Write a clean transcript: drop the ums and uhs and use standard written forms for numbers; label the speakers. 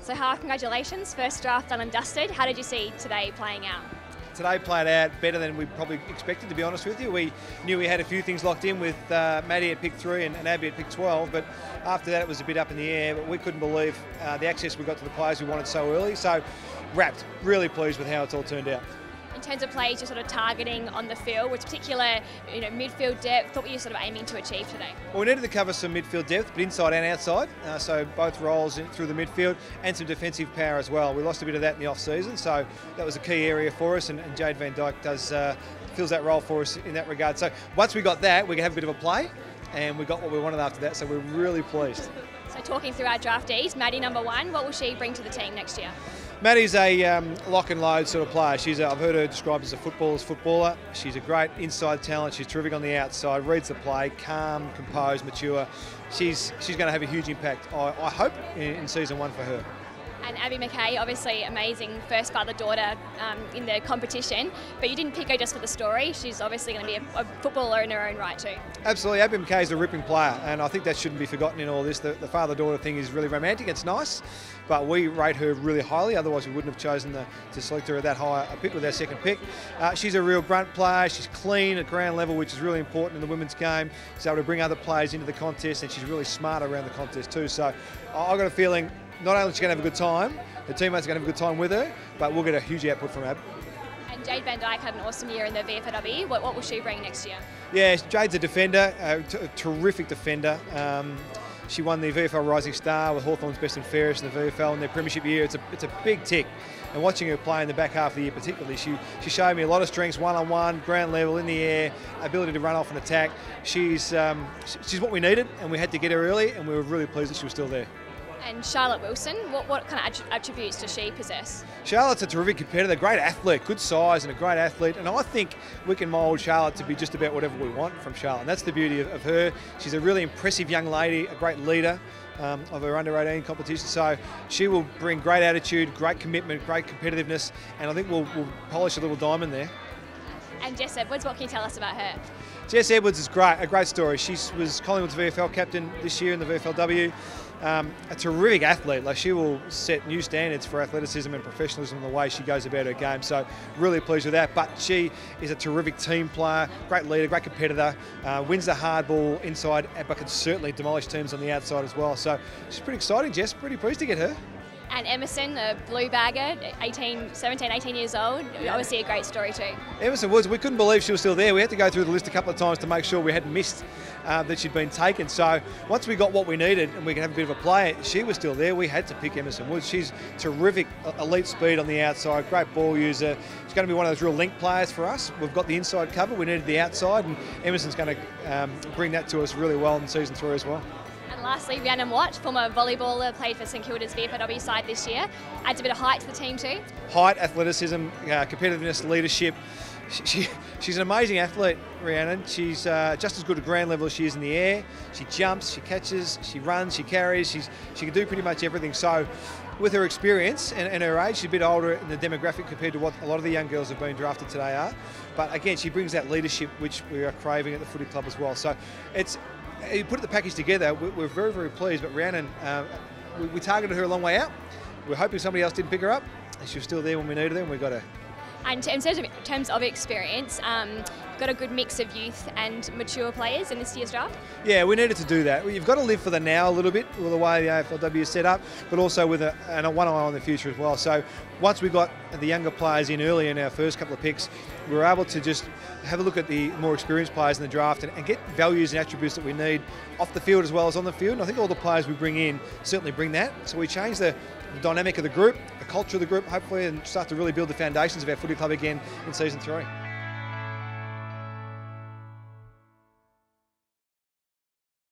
Speaker 1: So Harf, congratulations, first draft done and dusted. How did you see today playing out?
Speaker 2: Today played out better than we probably expected, to be honest with you. We knew we had a few things locked in with Maddie at pick 3 and Abby at pick 12, but after that it was a bit up in the air, but we couldn't believe the access we got to the players we wanted so early. So wrapped, really pleased with how it's all turned out.
Speaker 1: In terms of plays you're sort of targeting on the field, which particular midfield depth, what were you sort of aiming to achieve today?
Speaker 2: Well, we needed to cover some midfield depth, but inside and outside, so both roles through the midfield and some defensive power as well. We lost a bit of that in the off-season, so that was a key area for us, and Jade Van Dyke fills that role for us in that regard. So once we got that, we could have a bit of a play, and we got what we wanted after that, so we're really pleased.
Speaker 1: So talking through our draftees, Maddie number 1, what will she bring to the team next year?
Speaker 2: Maddie's a lock and load sort of player. I've heard her described as a footballer. She's a great inside talent. She's terrific on the outside, reads the play, calm, composed, mature. She's going to have a huge impact, I hope, in season 1 for her.
Speaker 1: And Abby McKay, obviously amazing first father-daughter in the competition, but you didn't pick her just for the story. She's obviously going to be a footballer in her own right too.
Speaker 2: Absolutely, Abby McKay is a ripping player, and I think that shouldn't be forgotten in all this. The father-daughter thing is really romantic, it's nice, but we rate her really highly, otherwise we wouldn't have chosen to select her at that high a pick with our second pick. She's a real grunt player, she's clean at ground level, which is really important in the women's game. She's able to bring other players into the contest, and she's really smart around the contest too. So I've got a feeling not only is she going to have a good time, the teammates are going to have a good time with her, but we'll get a huge output from Ab.
Speaker 1: And Jade Van Dyke had an awesome year in the VFLW. What will she bring next year?
Speaker 2: Yeah, Jade's a defender, a terrific defender. She won the VFL Rising Star with Hawthorn's Best and Fairest in the VFL in their premiership year. It's a big tick. And watching her play in the back half of the year particularly, she showed me a lot of strengths, one-on-one, ground level, in the air, ability to run off and attack. She's what we needed, and we had to get her early, and we were really pleased that she was still there.
Speaker 1: And Charlotte Wilson, what kind of attributes does she possess?
Speaker 2: Charlotte's a terrific competitor, great athlete, good size and a great athlete, and I think we can mould Charlotte to be just about whatever we want from Charlotte, and that's the beauty of her. She's a really impressive young lady, a great leader of her under-18 competition, so she will bring great attitude, great commitment, great competitiveness, and I think we'll polish a little diamond there.
Speaker 1: And Jess Edwards, what can you tell us about her?
Speaker 2: Jess Edwards is great, a great story. She was Collingwood's VFL captain this year in the VFLW. A terrific athlete. Like, she will set new standards for athleticism and professionalism in the way she goes about her game. So really pleased with that. But she is a terrific team player, great leader, great competitor, wins the hard ball inside, but can certainly demolish teams on the outside as well. So she's pretty exciting, Jess. Pretty pleased to get her.
Speaker 1: And Emerson, a blue bagger, 17, 18 years old, obviously a great story too.
Speaker 2: Emerson Woods, we couldn't believe she was still there. We had to go through the list a couple of times to make sure we hadn't missed that she'd been taken. So once we got what we needed and we could have a bit of a play, she was still there. We had to pick Emerson Woods. She's terrific, elite speed on the outside, great ball user. She's going to be one of those real link players for us. We've got the inside cover, we needed the outside, and Emerson's going to bring that to us really well in season 3 as well.
Speaker 1: And lastly, Rhiannon Watt, former volleyballer, played for St Kilda's VFLW side this year. Adds a bit of height to the team too.
Speaker 2: Height, athleticism, competitiveness, leadership. She's an amazing athlete, Rhiannon. She's just as good at ground level as she is in the air. She jumps, she catches, she runs, she carries. She can do pretty much everything. So with her experience and her age, she's a bit older in the demographic compared to what a lot of the young girls have been drafted today are. But again, she brings that leadership which we are craving at the footy club as well. So you put the package together, we're very, very pleased. But Rhiannon, we targeted her a long way out. We're hoping somebody else didn't pick her up, and she was still there when we needed her, and we got her.
Speaker 1: And in terms of experience, got a good mix of youth and mature players in this year's draft?
Speaker 2: Yeah, we needed to do that. You've got to live for the now a little bit with the way the AFLW is set up, but also with one eye on the future as well. So once we got the younger players in early in our first couple of picks, we were able to just have a look at the more experienced players in the draft and get values and attributes that we need off the field as well as on the field. And I think all the players we bring in certainly bring that. So we changed the dynamic of the group, the culture of the group, hopefully, and start to really build the foundations of our footy club again in season 3.